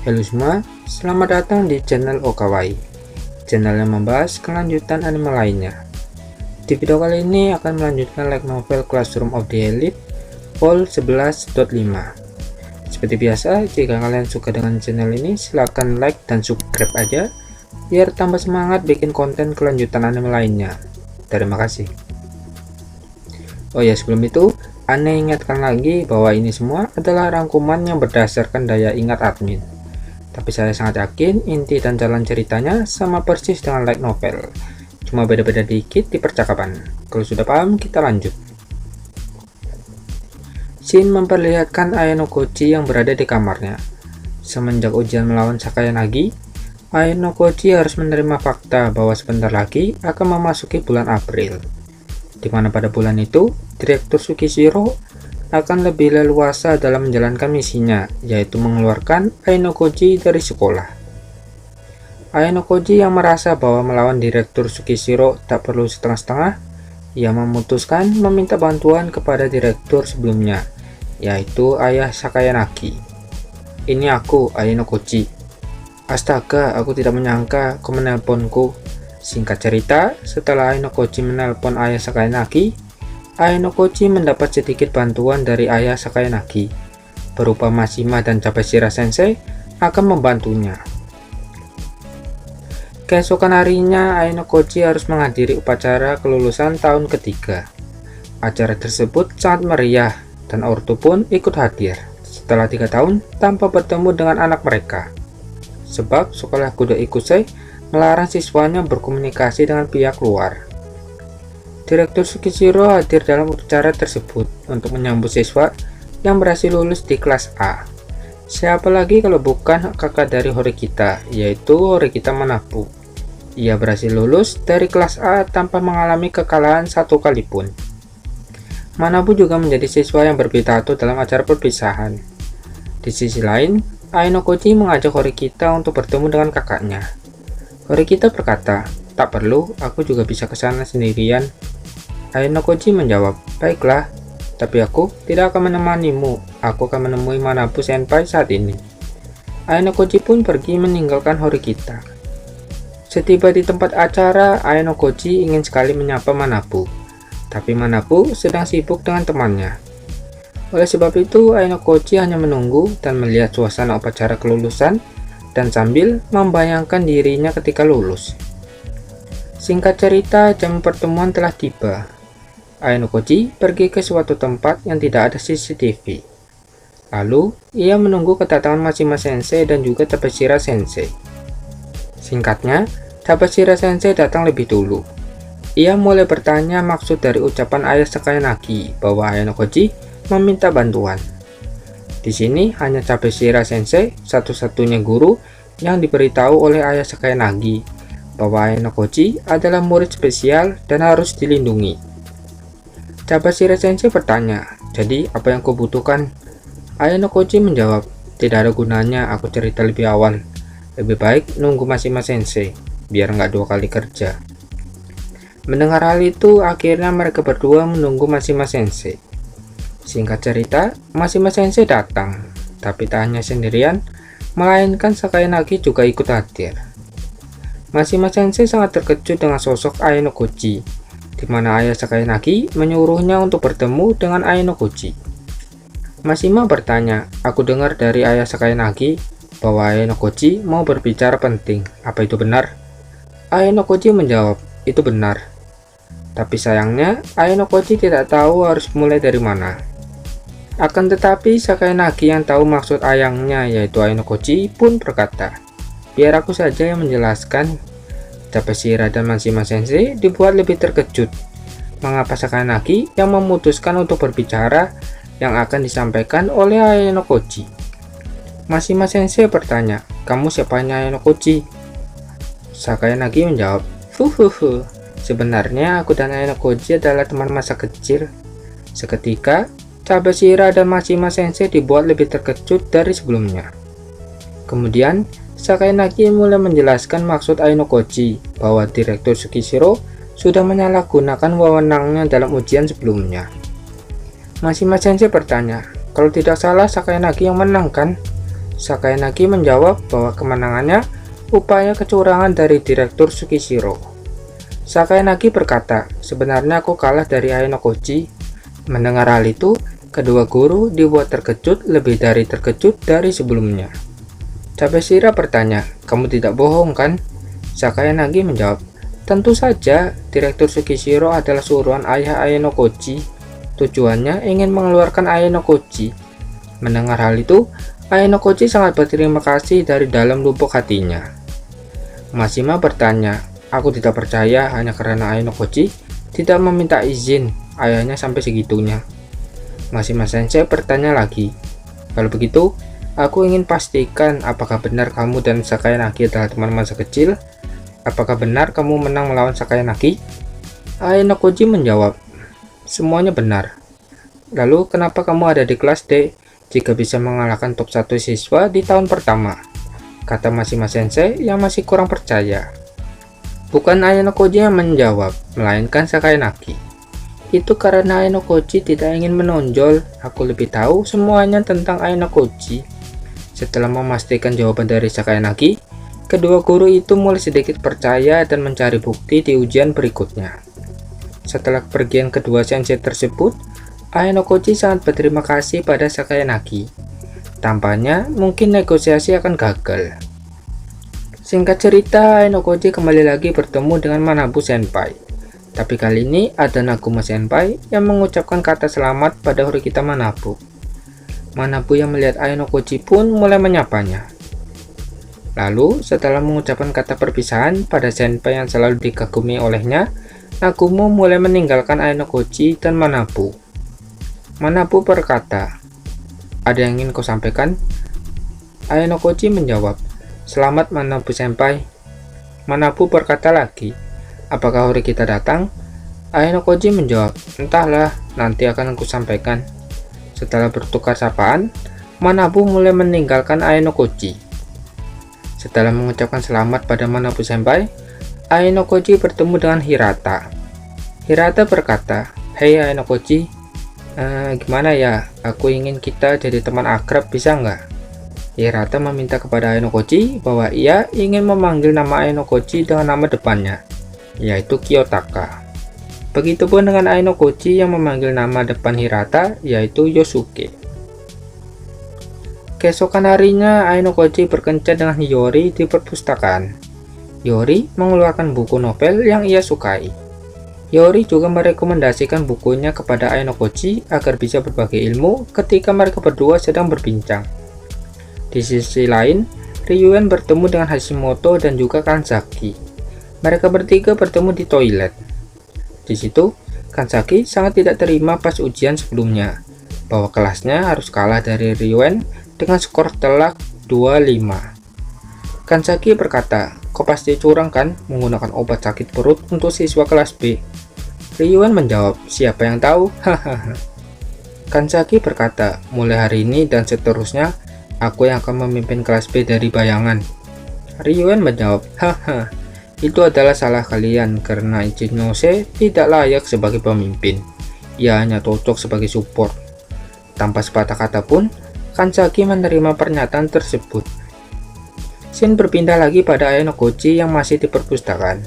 Halo semua, selamat datang di channel Okawai, channel yang membahas kelanjutan anime lainnya. Di video kali ini akan melanjutkan light novel Classroom of the Elite Vol 11.5. Seperti biasa, jika kalian suka dengan channel ini, silahkan like dan subscribe aja biar tambah semangat bikin konten kelanjutan anime lainnya. Terima kasih. Oh ya, sebelum itu Ane ingatkan lagi bahwa ini semua adalah rangkuman yang berdasarkan daya ingat admin. Tapi saya sangat yakin inti dan jalan ceritanya sama persis dengan light novel. Cuma beda-beda dikit di percakapan. Kalau sudah paham, kita lanjut. Shin memperlihatkan Ayano Koji yang berada di kamarnya. Semenjak ujian melawan Sakayanagi, Ayano Koji harus menerima fakta bahwa sebentar lagi akan memasuki bulan April, di mana pada bulan itu, Direktur Tsukishiro akan lebih leluasa dalam menjalankan misinya, yaitu mengeluarkan Ayano Koji dari sekolah. Ayano Koji yang merasa bahwa melawan Direktur Tsukishiro tak perlu setengah-setengah, ia memutuskan meminta bantuan kepada direktur sebelumnya, yaitu ayah Sakayanagi. Ini aku, Ayano Koji. Astaga, aku tidak menyangka kau menelponku. Singkat cerita, setelah Ayano Koji menelpon ayah Sakayanagi, Ayano Koji mendapat sedikit bantuan dari ayah Sakayanagi, berupa Mashima dan Cabashira Sensei akan membantunya. Keesokan harinya, Ayano Koji harus menghadiri upacara kelulusan tahun ketiga. Acara tersebut sangat meriah, dan ortu pun ikut hadir, setelah 3 tahun tanpa bertemu dengan anak mereka. Sebab sekolah Kudo Ikusei melarang siswanya berkomunikasi dengan pihak luar. Direktur Tsukishiro hadir dalam acara tersebut untuk menyambut siswa yang berhasil lulus di kelas A. Siapa lagi kalau bukan kakak dari Horikita, yaitu Horikita Manabu. Ia berhasil lulus dari kelas A tanpa mengalami kekalahan satu kali pun. Manabu juga menjadi siswa yang berpidato dalam acara perpisahan. Di sisi lain, Ayano Koji mengajak Horikita untuk bertemu dengan kakaknya. Horikita berkata, "Tak perlu, aku juga bisa ke sana sendirian." Ayano Koji menjawab, "Baiklah, tapi aku tidak akan menemanimu. Aku akan menemui Manabu Senpai saat ini." Ayano Koji pun pergi meninggalkan Horikita. Setiba di tempat acara, Ayano Koji ingin sekali menyapa Manabu, tapi Manabu sedang sibuk dengan temannya. Oleh sebab itu, Ayano Koji hanya menunggu dan melihat suasana upacara kelulusan dan sambil membayangkan dirinya ketika lulus. Singkat cerita, jam pertemuan telah tiba. Ayano Koji pergi ke suatu tempat yang tidak ada CCTV. Lalu, ia menunggu kedatangan Mashima Sensei dan juga Cabashira Sensei. Singkatnya, Cabashira Sensei datang lebih dulu. Ia mulai bertanya maksud dari ucapan ayah Sakayanagi bahwa Ayano Koji meminta bantuan. Di sini hanya Cabashira Sensei, satu-satunya guru yang diberitahu oleh ayah Sakayanagi bahwa Ayano Koji adalah murid spesial dan harus dilindungi. Cabashira Sensei bertanya, "Jadi apa yang kau butuhkan?" Ayano Koji menjawab, "Tidak ada gunanya aku cerita lebih awal. Lebih baik nunggu Mashima Sensei, biar nggak 2 kali kerja." Mendengar hal itu, akhirnya mereka berdua menunggu Mashima Sensei. Singkat cerita, Mashima Sensei datang, tapi tak hanya sendirian, melainkan Sakayanagi juga ikut hadir. Mashima Sensei sangat terkejut dengan sosok Ayano Koji, di mana ayah Sakayanagi menyuruhnya untuk bertemu dengan Ayano Koji. Mashima bertanya, "Aku dengar dari ayah Sakayanagi bahwa Ayano Koji mau berbicara penting. Apa itu benar?" Ayano Koji menjawab, "Itu benar. Tapi sayangnya, Ayano Koji tidak tahu harus mulai dari mana." Akan tetapi, Sakayanagi yang tahu maksud ayangnya, yaitu Ayano Koji, pun berkata, "Biar aku saja yang menjelaskan." Cabashira dan Mashima Sensei dibuat lebih terkejut. Mengapa Sakayanagi yang memutuskan untuk berbicara yang akan disampaikan oleh Ayano Koji? Mashima Sensei bertanya, "Kamu siapanya Ayano Koji?" Sakayanagi menjawab, "Huhuhu, sebenarnya aku dan Ayano Koji adalah teman masa kecil." Seketika, Cabashira dan Mashima Sensei dibuat lebih terkejut dari sebelumnya. Kemudian, Sakayanagi mulai menjelaskan maksud Ayano Koji bahwa Direktur Tsukishiro sudah menyalahgunakan wewenangnya dalam ujian sebelumnya. Mashima Sensei bertanya, "Kalau tidak salah Sakayanagi yang menang kan?" Sakayanagi menjawab bahwa kemenangannya upaya kecurangan dari Direktur Tsukishiro. Sakayanagi berkata, sebenarnya aku kalah dari Ainokoji. Mendengar hal itu, kedua guru dibuat terkejut lebih dari terkejut dari sebelumnya. Tabeshira bertanya, kamu tidak bohong kan? Sakayanagi menjawab, tentu saja, Direktur Tsukishiro adalah suruhan ayah Ainokoji. Tujuannya ingin mengeluarkan Ainokoji. Mendengar hal itu, Ainokoji sangat berterima kasih dari dalam lubuk hatinya. Mashima bertanya, aku tidak percaya hanya karena Ainokoji tidak meminta izin ayahnya sampai segitunya. Mashima Sensei bertanya lagi, kalau begitu, aku ingin pastikan apakah benar kamu dan Sakayanagi adalah teman masa kecil? Apakah benar kamu menang melawan Sakayanagi? Ainokoji menjawab, semuanya benar. Lalu kenapa kamu ada di kelas D jika bisa mengalahkan top 1 siswa di tahun pertama? Kata Mashima Sensei yang masih kurang percaya. Bukan Ainokoji yang menjawab, melainkan Sakayanagi. Itu karena Ainokoji tidak ingin menonjol, aku lebih tahu semuanya tentang Ainokoji. Setelah memastikan jawaban dari Sakayanagi, kedua guru itu mulai sedikit percaya dan mencari bukti di ujian berikutnya. Setelah kepergian kedua sensei tersebut, Ainokoji sangat berterima kasih pada Sakayanagi. Tampaknya mungkin negosiasi akan gagal. Singkat cerita, Ainokoji kembali lagi bertemu dengan Manabu Senpai. Tapi kali ini ada Naguma Senpai yang mengucapkan kata selamat pada Horikita Manabu. Manabu yang melihat Ainokoji pun mulai menyapanya. Lalu, setelah mengucapkan kata perpisahan pada senpai yang selalu dikagumi olehnya, Naguma mulai meninggalkan Ainokoji dan Manabu. Manabu berkata, ada yang ingin kau sampaikan? Ainokoji menjawab, selamat Manabu senpai. Manabu berkata lagi, apakah Horikita datang? Ainokoji menjawab, entahlah, nanti akan aku sampaikan. Setelah bertukar sapaan, Manabu mulai meninggalkan Ainokoji. Setelah mengucapkan selamat pada Manabu senpai, Ainokoji bertemu dengan Hirata. Hirata berkata, hei Ainokoji, gimana ya, aku ingin kita jadi teman akrab, bisa nggak? Hirata meminta kepada Ainokoji bahwa ia ingin memanggil nama Ainokoji dengan nama depannya, yaitu Kiyotaka. Begitupun dengan Ainokoji yang memanggil nama depan Hirata, yaitu Yosuke. Keesokan harinya, Ainokoji berkencan dengan Hiyori di perpustakaan. Hiyori mengeluarkan buku novel yang ia sukai. Hiyori juga merekomendasikan bukunya kepada Ainokoji agar bisa berbagi ilmu ketika mereka berdua sedang berbincang. Di sisi lain, Ryuen bertemu dengan Hashimoto dan juga Kanzaki. Mereka bertiga bertemu di toilet. Di situ, Kanzaki sangat tidak terima pas ujian sebelumnya, bahwa kelasnya harus kalah dari Ryuen dengan skor telak 25. Kanzaki berkata, kau pasti curang kan menggunakan obat sakit perut untuk siswa kelas B? Ryuen menjawab, siapa yang tahu? Hahaha. Kanzaki berkata, mulai hari ini dan seterusnya, aku yang akan memimpin kelas B dari bayangan. Ryuen menjawab, haha, itu adalah salah kalian karena Ichinose tidak layak sebagai pemimpin. Ia hanya cocok sebagai support. Tanpa sepatah kata pun, Kanzaki menerima pernyataan tersebut. Scene berpindah lagi pada Ainokoji yang masih di perpustakaan.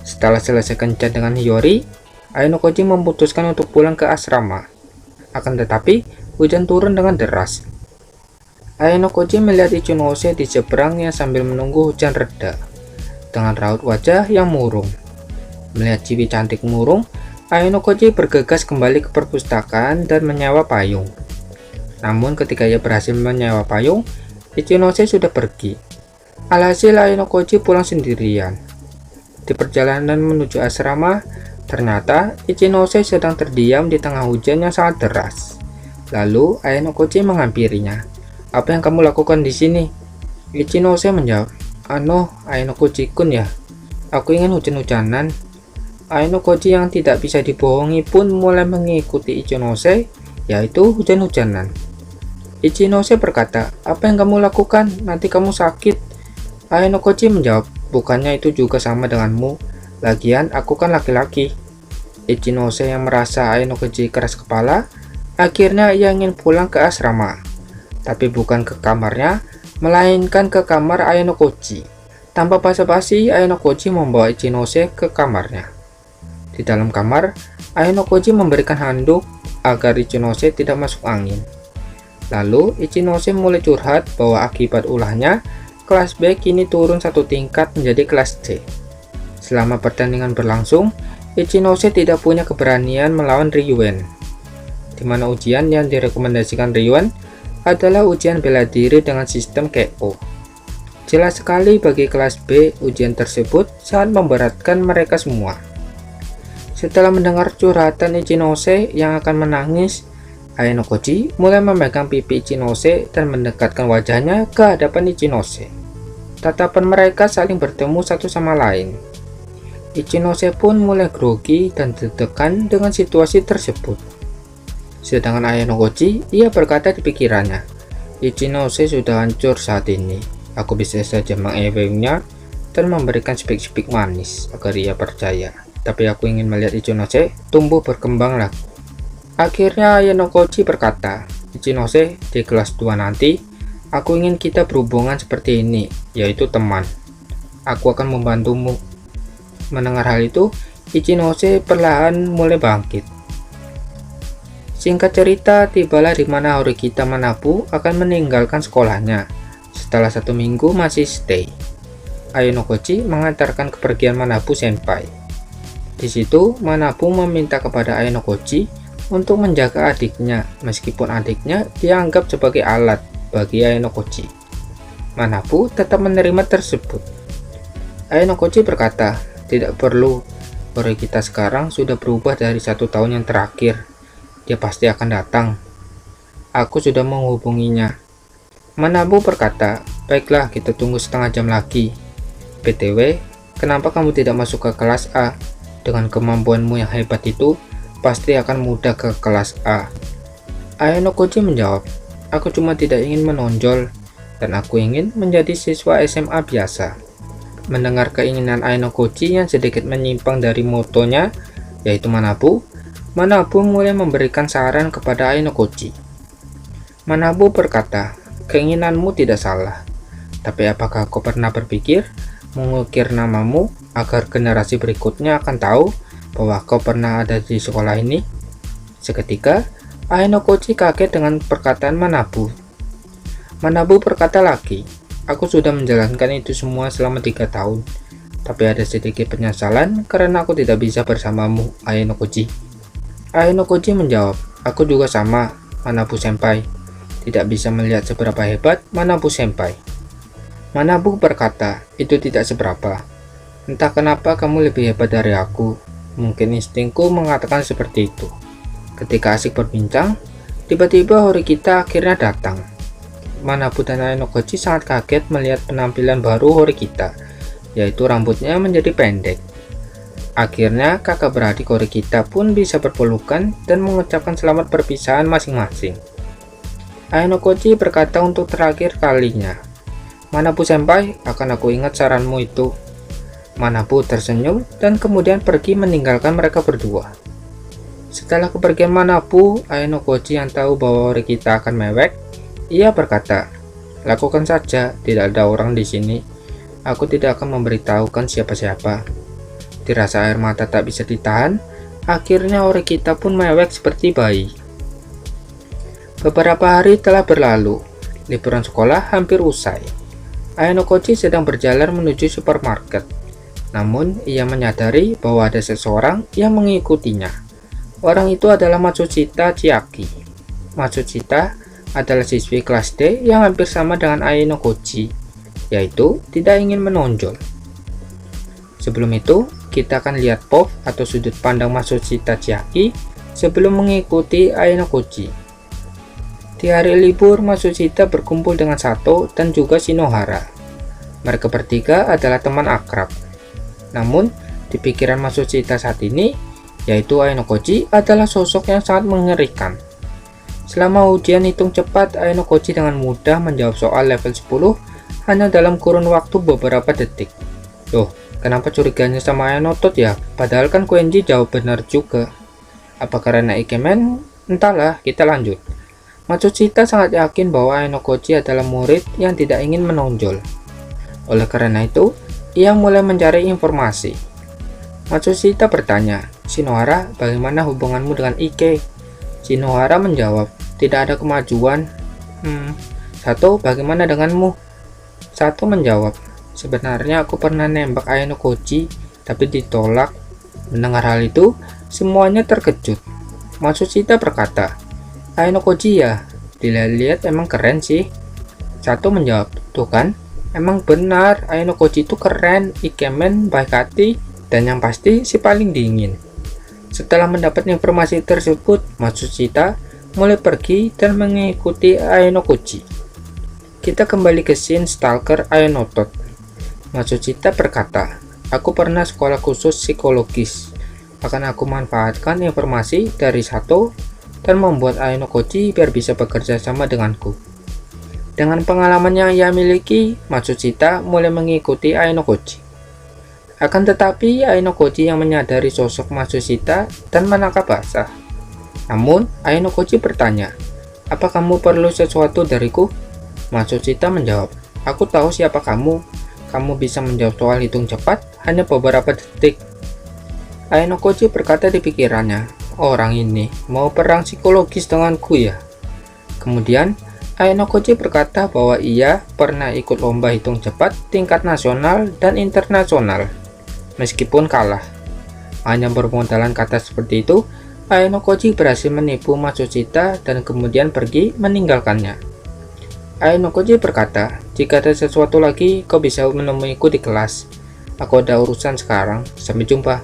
Setelah selesai kencan dengan Hiyori, Ainokoji memutuskan untuk pulang ke asrama. Akan tetapi, hujan turun dengan deras. Ainokoji melihat Ichinose di seberang yang sambil menunggu hujan reda, dengan raut wajah yang murung. Melihat ciwi cantik murung, Ainokoji bergegas kembali ke perpustakaan dan menyewa payung. Namun ketika ia berhasil menyewa payung, Ichinose sudah pergi. Alhasil Ainokoji pulang sendirian. Di perjalanan menuju asrama, ternyata Ichinose sedang terdiam di tengah hujan yang sangat deras. Lalu Ainokoji menghampirinya. Apa yang kamu lakukan di sini? Ichinose menjawab, Ainokoji-kun ya, aku ingin hujan-hujanan. Ainokoji yang tidak bisa dibohongi pun mulai mengikuti Ichinose, yaitu hujan-hujanan. Ichinose berkata, apa yang kamu lakukan? Nanti kamu sakit. Ainokoji menjawab, bukannya itu juga sama denganmu. Lagian aku kan laki-laki. Ichinose yang merasa Ainokoji keras kepala, akhirnya ia ingin pulang ke asrama. Tapi bukan ke kamarnya, melainkan ke kamar Ayano Koji. Tanpa basa-basi, Ayano Koji membawa Ichinose ke kamarnya. Di dalam kamar, Ayano Koji memberikan handuk agar Ichinose tidak masuk angin. Lalu, Ichinose mulai curhat bahwa akibat ulahnya, kelas B kini turun satu tingkat menjadi kelas C. Selama pertandingan berlangsung, Ichinose tidak punya keberanian melawan Ryuen, di mana ujian yang direkomendasikan Ryuen adalah ujian bela diri dengan sistem KO. Jelas sekali bagi kelas B, ujian tersebut sangat memberatkan mereka semua. Setelah mendengar curhatan Ichinose yang akan menangis, Ayano Koji mulai memegang pipi Ichinose dan mendekatkan wajahnya ke hadapan Ichinose. Tatapan mereka saling bertemu satu sama lain. Ichinose pun mulai grogi dan deg-degan dengan situasi tersebut. Sedangkan Ayano Koji, ia berkata di pikirannya, Ichinose sudah hancur saat ini. Aku bisa saja mengewengnya dan memberikan spik-spik manis agar ia percaya. Tapi aku ingin melihat Ichinose tumbuh berkembang lagi. Akhirnya Ayano Koji berkata, Ichinose, di kelas 2 nanti, aku ingin kita berhubungan seperti ini, yaitu teman. Aku akan membantumu. Mendengar hal itu, Ichinose perlahan mulai bangkit. Singkat cerita, tibalah di mana Horikita Manabu akan meninggalkan sekolahnya. Setelah 1 minggu masih stay, Ayano Koji mengantarkan kepergian Manabu Senpai. Di situ, Manabu meminta kepada Ayano Koji untuk menjaga adiknya, meskipun adiknya dianggap sebagai alat bagi Ayano Koji. Manabu tetap menerima tersebut. Ayano Koji berkata, tidak perlu, Horikita sekarang sudah berubah dari 1 tahun yang terakhir. Dia pasti akan datang. Aku sudah menghubunginya. Manabu berkata, baiklah, kita tunggu setengah jam lagi. BTW, kenapa kamu tidak masuk ke kelas A? Dengan kemampuanmu yang hebat itu, pasti akan mudah ke kelas A. Ayano Koji menjawab, aku cuma tidak ingin menonjol, dan aku ingin menjadi siswa SMA biasa. Mendengar keinginan Ayano Koji yang sedikit menyimpang dari motonya, yaitu Manabu mulai memberikan saran kepada Ayano Koji. Manabu berkata, keinginanmu tidak salah, tapi apakah kau pernah berpikir mengukir namamu agar generasi berikutnya akan tahu bahwa kau pernah ada di sekolah ini? Seketika, Ayano Koji kaget dengan perkataan Manabu. Manabu berkata lagi, aku sudah menjalankan itu semua selama 3 tahun, tapi ada sedikit penyesalan karena aku tidak bisa bersamamu, Ayano Koji. Ayano Koji menjawab, aku juga sama, Manabu Senpai. Tidak bisa melihat seberapa hebat Manabu Senpai. Manabu berkata, itu tidak seberapa. Entah kenapa kamu lebih hebat dari aku. Mungkin instingku mengatakan seperti itu. Ketika asik berbincang, tiba-tiba Horikita akhirnya datang. Manabu dan Ayano Koji sangat kaget melihat penampilan baru Horikita, yaitu rambutnya menjadi pendek. Akhirnya kakak beradik Horikita pun bisa berpelukan dan mengucapkan selamat perpisahan masing-masing. Ayano Koji berkata untuk terakhir kalinya, Manabu Senpai, akan aku ingat saranmu itu. Manabu tersenyum dan kemudian pergi meninggalkan mereka berdua. Setelah kepergian Manabu, Ayano Koji yang tahu bahwa Horikita akan mewek, ia berkata, lakukan saja, tidak ada orang di sini. Aku tidak akan memberitahukan siapa-siapa. Dirasa air mata tak bisa ditahan, akhirnya Horikita pun mewek seperti bayi. Beberapa hari telah berlalu, liburan sekolah hampir usai. Ayano Koji sedang berjalan menuju supermarket. Namun, ia menyadari bahwa ada seseorang yang mengikutinya. Orang itu adalah Matsushita Chiaki. Matsushita adalah siswi kelas D yang hampir sama dengan Ayano Koji, yaitu tidak ingin menonjol. Sebelum itu, kita akan lihat POV atau sudut pandang Matsushita Chiaki sebelum mengikuti Ayano Koji. Di hari libur, Matsushita berkumpul dengan Sato dan juga Shinohara. Mereka bertiga adalah teman akrab. Namun, di pikiran Matsushita saat ini, yaitu Ayano Koji adalah sosok yang sangat mengerikan. Selama ujian hitung cepat, Ayano Koji dengan mudah menjawab soal level 10 hanya dalam kurun waktu beberapa detik. Loh, kenapa curiganya sama Ayano Tot ya? Padahal kan Koenji jawab benar juga. Apa karena Ikemen? Entahlah, kita lanjut. Matsushita sangat yakin bahwa Ainokoji adalah murid yang tidak ingin menonjol. Oleh karena itu, ia mulai mencari informasi. Matsushita bertanya, "Shinohara, bagaimana hubunganmu dengan Ike?" Shinohara menjawab, "Tidak ada kemajuan." Sato, bagaimana denganmu?" Sato menjawab, "Sebenarnya aku pernah nembak Ainokoji, tapi ditolak." Mendengar hal itu, semuanya terkejut. Matsushita berkata, "Ainokoji ya, dilihat-lihat emang keren sih." Sato menjawab, "Tuh kan, emang benar, Ainokoji itu keren, ikemen, baik hati, dan yang pasti si paling dingin." Setelah mendapat informasi tersebut, Matsushita mulai pergi dan mengikuti Ainokoji. Kita kembali ke scene stalker Ainotot. Matsushita berkata, "Aku pernah sekolah khusus psikologis. Akan aku manfaatkan informasi dari Sato dan membuat Ainokoji biar bisa bekerja sama denganku." Dengan pengalaman yang ia miliki, Matsushita mulai mengikuti Ainokoji. Akan tetapi, Ainokoji yang menyadari sosok Matsushita dan menangkap basah. Namun, Ainokoji bertanya, "Apa kamu perlu sesuatu dariku?" Matsushita menjawab, "Aku tahu siapa kamu. Kamu bisa menjawab soal hitung cepat hanya beberapa detik." Ainokoji berkata di pikirannya, "Orang ini mau perang psikologis denganku ya?" Kemudian, Ainokoji berkata bahwa ia pernah ikut lomba hitung cepat tingkat nasional dan internasional. Meskipun kalah, hanya bermodalkan kata seperti itu, Ainokoji berhasil menipu Matsushita dan kemudian pergi meninggalkannya. Ainokoji berkata, "Jika ada sesuatu lagi, kau bisa menemuiku di kelas. Aku ada urusan sekarang, sampai jumpa."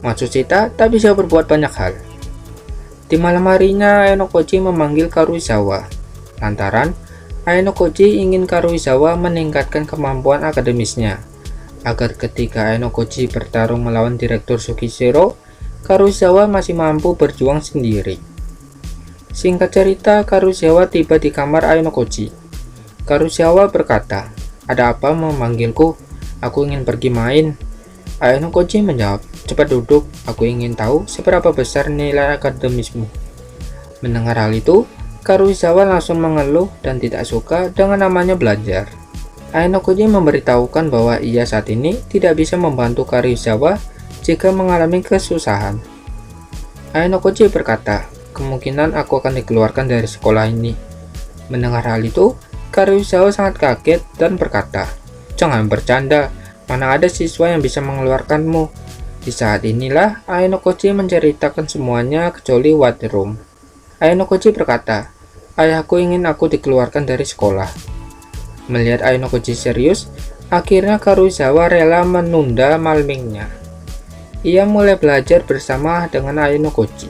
Matsushita tak bisa berbuat banyak hal. Di malam harinya, Ainokoji memanggil Karuizawa. Lantaran, Ainokoji ingin Karuizawa meningkatkan kemampuan akademisnya, agar ketika Ainokoji bertarung melawan Direktur Sukishiro, Karuizawa masih mampu berjuang sendiri. Singkat cerita, Karuizawa tiba di kamar Ainokoji. Karuizawa berkata, "Ada apa memanggilku? Aku ingin pergi main." Ainokoji menjawab, "Cepat duduk, aku ingin tahu seberapa besar nilai akademismu." Mendengar hal itu, Karuizawa langsung mengeluh dan tidak suka dengan namanya belajar. Ainokoji memberitahukan bahwa ia saat ini tidak bisa membantu Karuizawa jika mengalami kesusahan. Ainokoji berkata, "Kemungkinan aku akan dikeluarkan dari sekolah ini." Mendengar hal itu, Karuizawa sangat kaget dan berkata, "Jangan bercanda, mana ada siswa yang bisa mengeluarkanmu." Di saat inilah Ainokoji menceritakan semuanya kecuali White Room. Ainokoji berkata, "Ayahku ingin aku dikeluarkan dari sekolah." Melihat Ainokoji serius, akhirnya Karuizawa rela menunda malmingnya. Ia mulai belajar bersama dengan Ainokoji.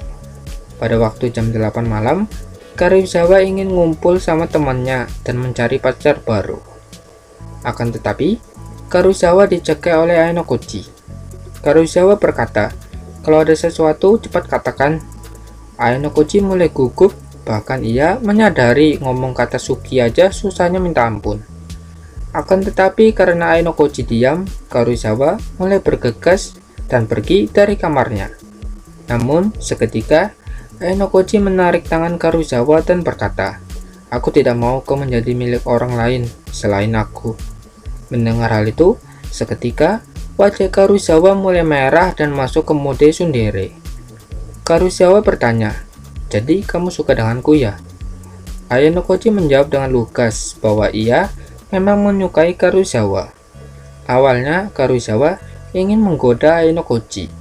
Pada waktu jam 8 malam, Karuizawa ingin ngumpul sama temannya dan mencari pacar baru. Akan tetapi, Karuizawa dicegah oleh Ainokoji. Karuizawa berkata, "Kalau ada sesuatu, cepat katakan." Ainokoji mulai gugup, bahkan ia menyadari ngomong kata Suki aja susahnya minta ampun. Akan tetapi karena Ainokoji diam, Karuizawa mulai bergegas dan pergi dari kamarnya. Namun, seketika, Ainokoji menarik tangan Karuizawa dan berkata, "Aku tidak mau kau menjadi milik orang lain selain aku." Mendengar hal itu, seketika wajah Karuizawa mulai merah dan masuk ke mode tsundere. Karuizawa bertanya, "Jadi kamu suka denganku ya?" Ainokoji menjawab dengan lugas bahwa ia memang menyukai Karuizawa. Awalnya Karuizawa ingin menggoda Ainokoji,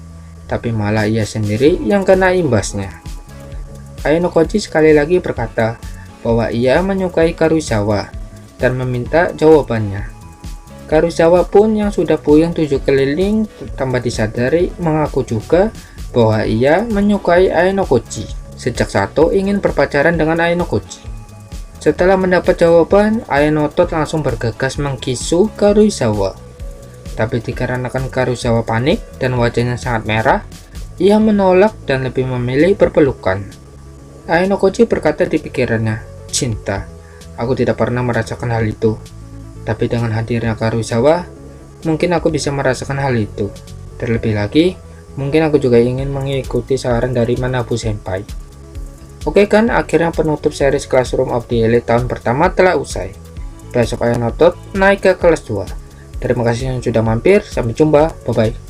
tapi malah ia sendiri yang kena imbasnya. Ainokoji sekali lagi berkata bahwa ia menyukai Karuizawa dan meminta jawabannya. Karuizawa pun yang sudah puyeng 7 keliling tanpa disadari mengaku juga bahwa ia menyukai Ainokoji sejak Sato ingin berpacaran dengan Ainokoji. Setelah mendapat jawaban, Ainotot langsung bergegas mengkisu Karuizawa. Tapi dikarenakan Karuizawa panik dan wajahnya sangat merah, ia menolak dan lebih memilih berpelukan. Ainokoji berkata di pikirannya, "Cinta, aku tidak pernah merasakan hal itu. Tapi dengan hadirnya Karuizawa, mungkin aku bisa merasakan hal itu. Terlebih lagi, mungkin aku juga ingin mengikuti saran dari Manabu Senpai." Oke kan, akhirnya penutup series Classroom of the Elite tahun pertama telah usai. Besok ayo notot naik ke kelas 2. Terima kasih yang sudah mampir, sampai jumpa, bye-bye.